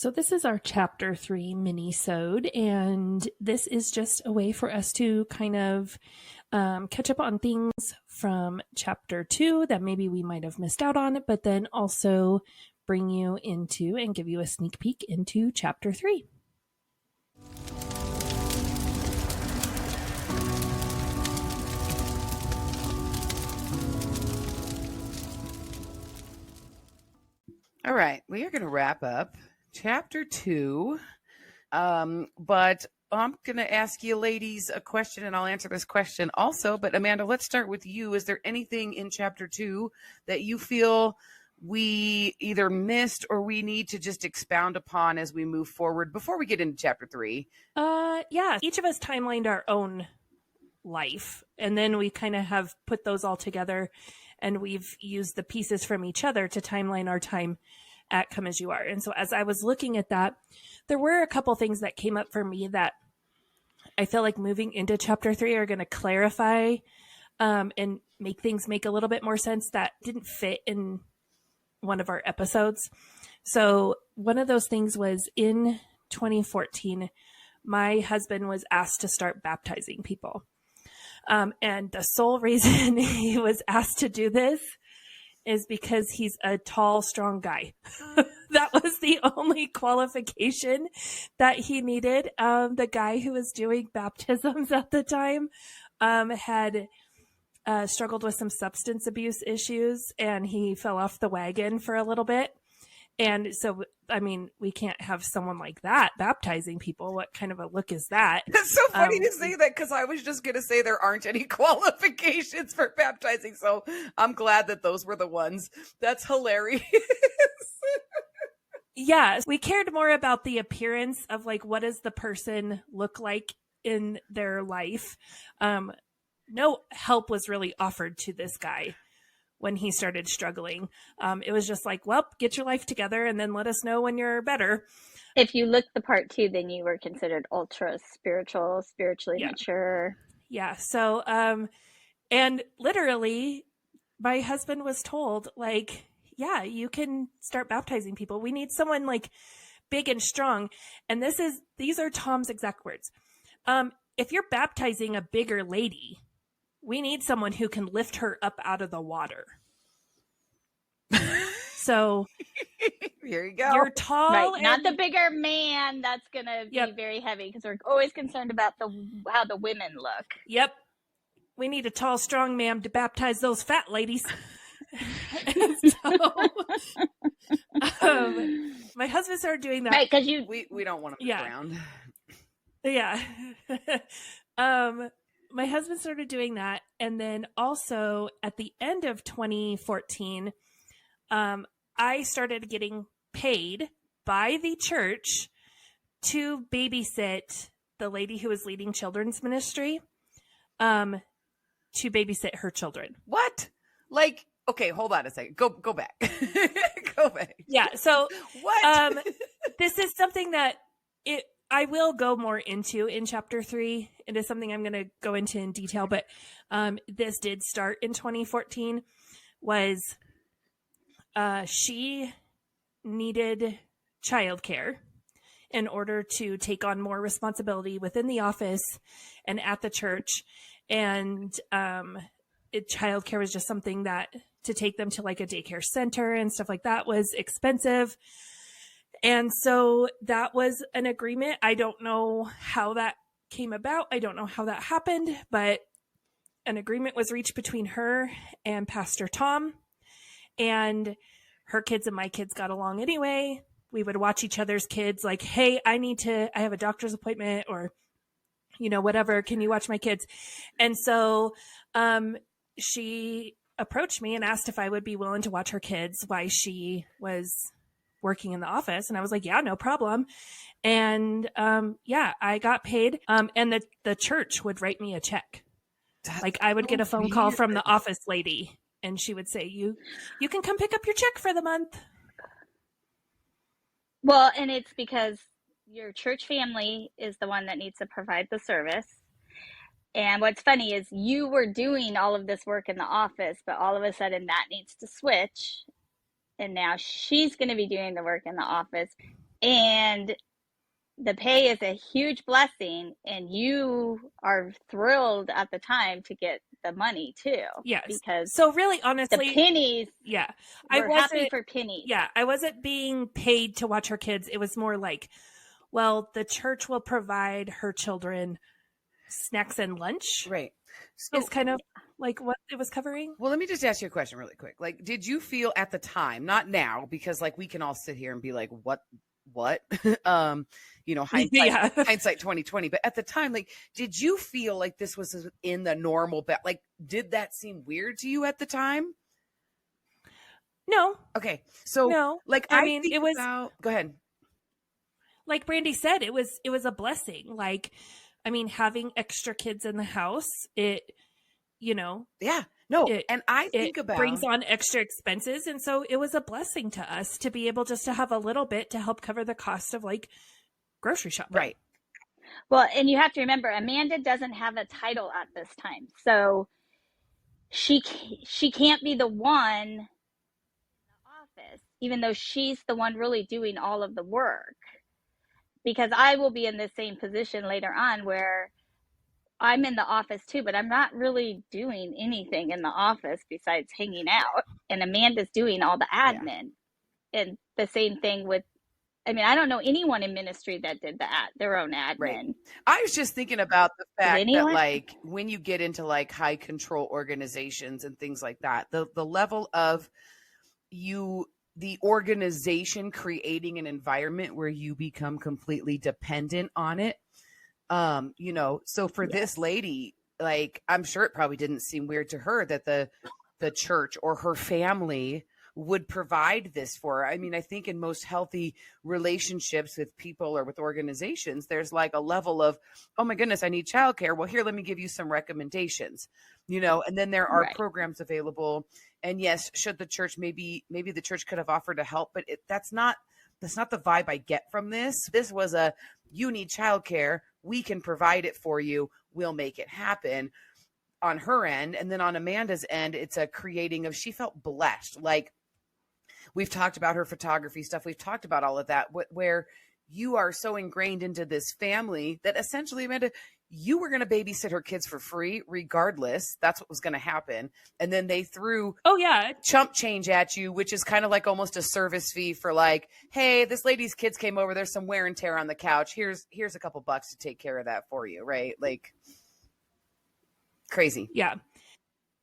So this is our chapter 3 mini-sode, and this is just a way for us to kind of catch up on things from chapter 2 that maybe we might have missed out on, but then also bring you into and give you a sneak peek into chapter 3. All right, we are going to wrap up chapter 2, but I'm going to ask you ladies a question, and I'll answer this question also. But Amanda, let's start with you. Is there anything in chapter 2 that you feel we either missed or we need to just expound upon as we move forward before we get into chapter 3? Yeah, each of us timelined our own life, and then we kind of have put those all together, and we've used the pieces from each other to timeline our time at Come As You Are. And so as I was looking at that, there were a couple things that came up for me that I feel like moving into chapter 3 are going to clarify and make things make a little bit more sense that didn't fit in one of our episodes. So one of those things was in 2014, my husband was asked to start baptizing people. And the sole reason he was asked to do this is because he's a tall, strong guy. That was the only qualification that he needed. The guy who was doing baptisms at the time had struggled with some substance abuse issues, and he fell off the wagon for a little bit. And so, I mean, we can't have someone like that baptizing people. What kind of a look is that? That's so funny to say that, because I was just going to say there aren't any qualifications for baptizing. So I'm glad that those were the ones. That's hilarious. Yeah, we cared more about the appearance of, like, what does the person look like in their life. No help was really offered to this guy when he started struggling. It was just like, well, get your life together and then let us know when you're better. If you looked the part too, then you were considered ultra spiritual, spiritually mature. Yeah. So, and literally my husband was told, like, yeah, you can start baptizing people. We need someone like big and strong. And these are Tom's exact words. If you're baptizing a bigger lady, we need someone who can lift her up out of the water. So here you go. You're tall, right? Not the bigger man. That's gonna be very heavy, because we're always concerned about how the women look. Yep, we need a tall, strong man to baptize those fat ladies. So, my husband started doing that, right? Because we don't want to be around. Yeah. My husband started doing that. And then also at the end of 2014, I started getting paid by the church to babysit the lady who was leading children's ministry, to babysit her children. What? Like, okay, hold on a second. Go back. Go back. Yeah. So what? This is something that I will go more into in chapter 3. It is something I'm going to go into in detail, but this did start in 2014. Was she needed childcare in order to take on more responsibility within the office and at the church, and childcare was just something that to take them to like a daycare center and stuff like that was expensive. And so that was an agreement. I don't know how that came about. I don't know how that happened, but an agreement was reached between her and Pastor Tom, and her kids and my kids got along anyway. We would watch each other's kids, like, hey, I have a doctor's appointment, or, whatever. Can you watch my kids? And so she approached me and asked if I would be willing to watch her kids while she was working in the office. And I was like, yeah, no problem. And I got paid. And the church would write me a check. Like, I would get a phone call from the office lady, and she would say, you can come pick up your check for the month. Well, and it's because your church family is the one that needs to provide the service. And what's funny is you were doing all of this work in the office, but all of a sudden that needs to switch. And now she's going to be doing the work in the office. And the pay is a huge blessing, and you are thrilled at the time to get the money too. Yes. Because so really, the honestly, pennies, yeah, we're happy for pennies. Yeah, I wasn't being paid to watch her kids. It was more like, well, the church will provide her children snacks and lunch. Right. Is kind of like what it was covering. Well, let me just ask you a question really quick. Like, did you feel at the time, not now, because like we can all sit here and be like, what? Hindsight, Yeah. hindsight 2020. But at the time, like, did you feel like this was in the normal, like, did that seem weird to you at the time? No. Okay. So, no. like, I mean, it was, go ahead. Like Brandi said, it was a blessing. Like, I mean, having extra kids in the house, it, Yeah. No. And I think it about brings on extra expenses. And so it was a blessing to us to be able just to have a little bit to help cover the cost of like grocery shopping. Right. Well, and you have to remember, Amanda doesn't have a title at this time. So she can't be the one in the office, even though she's the one really doing all of the work. Because I will be in the same position later on where I'm in the office too, but I'm not really doing anything in the office besides hanging out. And Amanda's doing all the admin. Yeah. And the same thing with, I don't know anyone in ministry that did their own admin. Right. I was just thinking about the fact that like when you get into like high control organizations and things like that, the level of the organization creating an environment where you become completely dependent on it. So for this lady, like, I'm sure it probably didn't seem weird to her that the church or her family would provide this for her. I mean, I think in most healthy relationships with people or with organizations, there's like a level of, oh my goodness, I need childcare. Well, here, let me give you some recommendations, and then there are programs available. And yes, should the church, maybe the church could have offered to help, but that's not the vibe I get from this. This was you need childcare. We can provide it for you. We'll make it happen on her end. And then on Amanda's end, it's a creating of, she felt blessed. Like, we've talked about her photography stuff. We've talked about all of that, where you are so ingrained into this family that essentially, Amanda, you were going to babysit her kids for free regardless. That's what was going to happen. And then they threw chump change at you, which is kind of like almost a service fee for like, hey, this lady's kids came over. There's some wear and tear on the couch. Here's a couple bucks to take care of that for you. Right. Like, crazy. Yeah.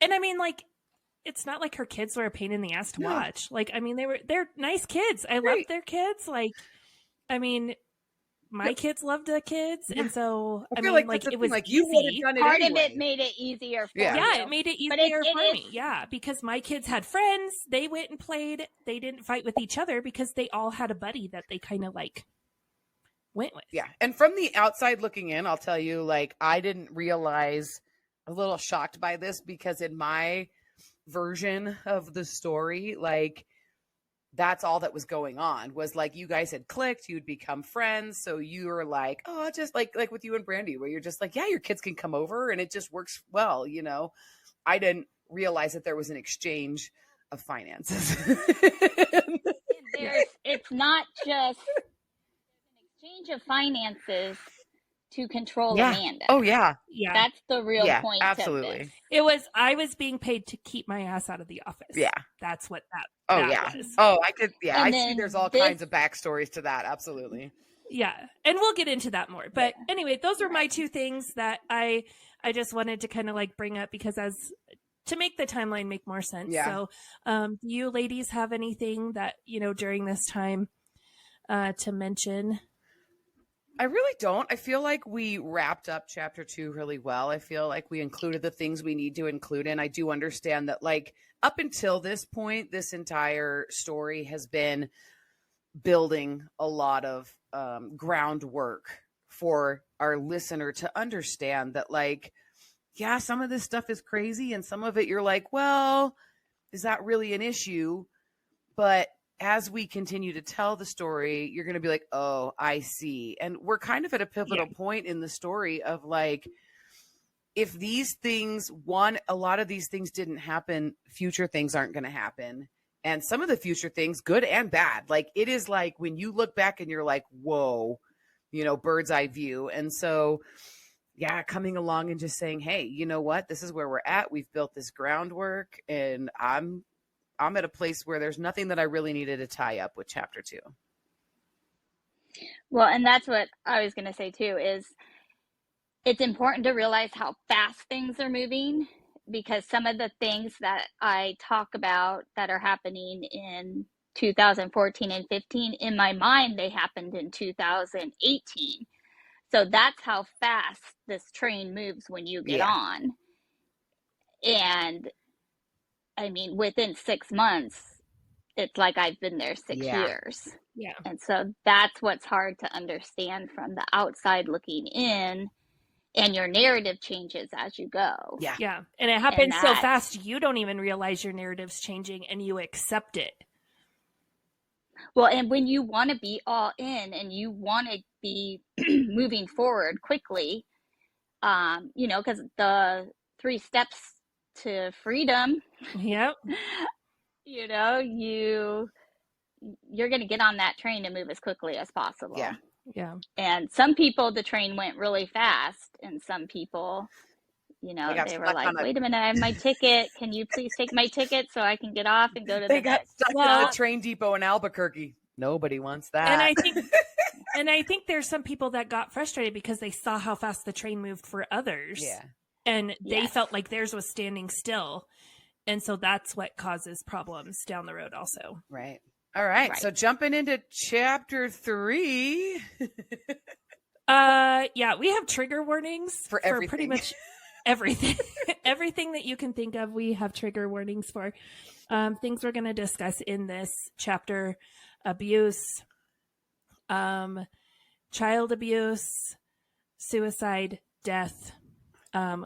And I mean, like, it's not like her kids were a pain in the ass to watch. Like, I mean, they're nice kids. I love their kids. Like, I mean, my kids loved the kids. And so, I mean, like it was like easy. You done it Part anyway. Of it made it easier for you. Yeah, it made it easier for me. Yeah, because my kids had friends. They went and played. They didn't fight with each other because they all had a buddy that they kind of like went with. Yeah. And from the outside looking in, I'll tell you, like, I didn't realize, a little shocked by this, because in my version of the story, like, that's all that was going on, was like, you guys had clicked, you'd become friends. So you were like, oh, just like with you and Brandi, where you're just like, yeah, your kids can come over and it just works well. I didn't realize that there was an exchange of finances. It's not just an exchange of finances to control Amanda. Oh yeah. Yeah. That's the real point. Absolutely. Of this. I was being paid to keep my ass out of the office. Yeah. That's what that was. Oh, I could. Yeah. I see there's all kinds of backstories to that. Absolutely. Yeah. And we'll get into that more. But anyway, those are my two things that I just wanted to kind of like bring up, because to make the timeline make more sense. Yeah. So, do you ladies have anything that, during this time, to mention? I really don't. I feel like we wrapped up chapter 2 really well. I feel like we included the things we need to include. And I do understand that, like, up until this point, this entire story has been building a lot of groundwork for our listener to understand that, like, yeah, some of this stuff is crazy. And some of it you're like, well, is that really an issue? But as we continue to tell the story, you're going to be like, oh, I see. And we're kind of at a pivotal point in the story of, like, if these things, a lot of these things didn't happen, future things aren't going to happen. and some of the future things, good and bad. Like it is like when you look back and you're like, whoa, bird's eye view. And so, yeah, coming along and just saying, hey, you know what? This is where we're at. We've built this groundwork, and I'm at a place where there's nothing that I really needed to tie up with chapter 2. Well, and that's what I was going to say too, is it's important to realize how fast things are moving, because some of the things that I talk about that are happening in 2014 and 15, in my mind, they happened in 2018. So that's how fast this train moves when you get on. And I mean, within 6 months, it's like I've been there 6 years. Yeah. And so that's what's hard to understand from the outside looking in, and your narrative changes as you go. Yeah. Yeah. And it happens so fast, you don't even realize your narrative's changing and you accept it. Well, and when you want to be all in and you want to be moving forward quickly, because the 3 steps to freedom, yep. You're going to get on that train to move as quickly as possible. Yeah. Yeah. And some people, the train went really fast, and some people, they were like, wait a minute, I have my ticket. Can you please take my ticket so I can get off and go to the next? Stuck at the train depot in Albuquerque. Nobody wants that. And I think there's some people that got frustrated because they saw how fast the train moved for others. Yeah. And they felt like theirs was standing still. And so that's what causes problems down the road also. Right. All right. So jumping into chapter 3. Yeah, we have trigger warnings for pretty much everything. Everything that you can think of, we have trigger warnings for. Things we're going to discuss in this chapter: abuse, child abuse, suicide, death.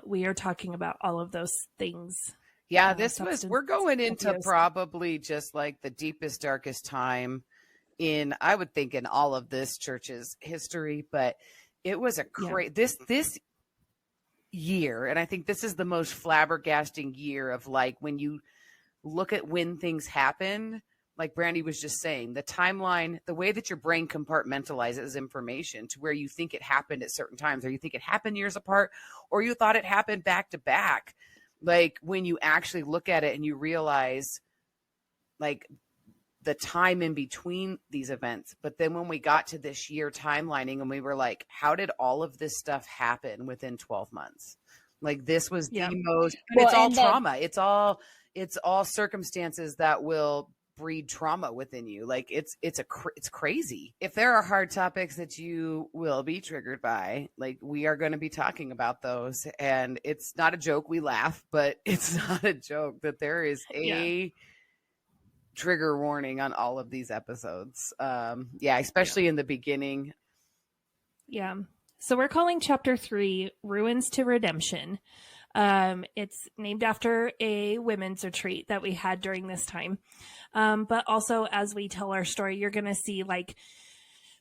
We are talking about all of those things. Yeah, we're going into probably just like the deepest, darkest time I would think in all of this church's history, but it was this year. And I think this is the most flabbergasting year of like, when you look at when things happen, like Brandi was just saying, the timeline, the way that your brain compartmentalizes information to where you think it happened at certain times, or you think it happened years apart, or you thought it happened back to back. Like when you actually look at it and you realize like the time in between these events. But then when we got to this year timelining and we were like, how did all of this stuff happen within 12 months? Like this was the most, and it's all trauma. It's all circumstances that will breed trauma within you. Like it's crazy. If there are hard topics that you will be triggered by, like we are going to be talking about those, and it's not a joke. We laugh, but it's not a joke that there is a trigger warning on all of these episodes. Especially in the beginning. Yeah. So we're calling chapter 3 Ruins to Redemption. It's named after a women's retreat that we had during this time. But also as we tell our story, you're going to see like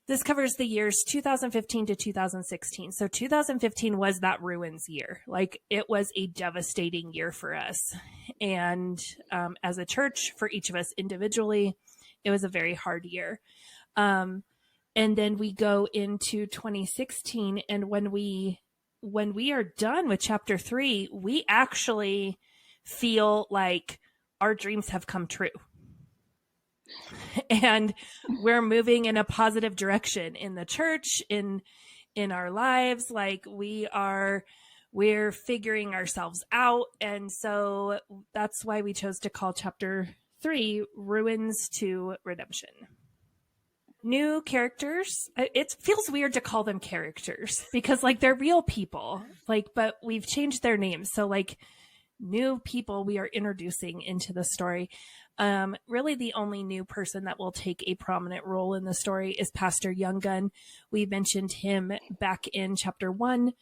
this covers the years 2015 to 2016. So 2015 was that ruins year. Like it was a devastating year for us. And as a church, for each of us individually, it was a very hard year. And then we go into 2016, and when we are done with chapter 3, we actually feel like our dreams have come true. And we're moving in a positive direction in the church, in our lives. Like we're figuring ourselves out. And so that's why we chose to call chapter 3 Ruins to Redemption. New characters. It feels weird to call them characters because like they're real people, like, but we've changed their names. So like new people we are introducing into the story. Really the only new person that will take a prominent role in the story is Pastor Younggun. We mentioned him back in chapter 1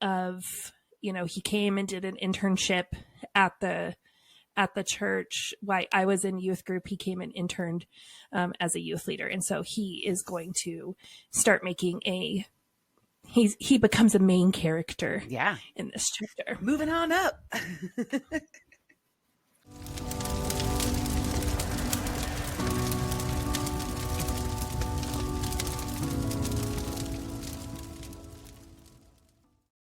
he came and did an internship at the church. While I was in youth group, he came and interned as a youth leader. And so he is going to start making he becomes a main character in this chapter. Moving on up.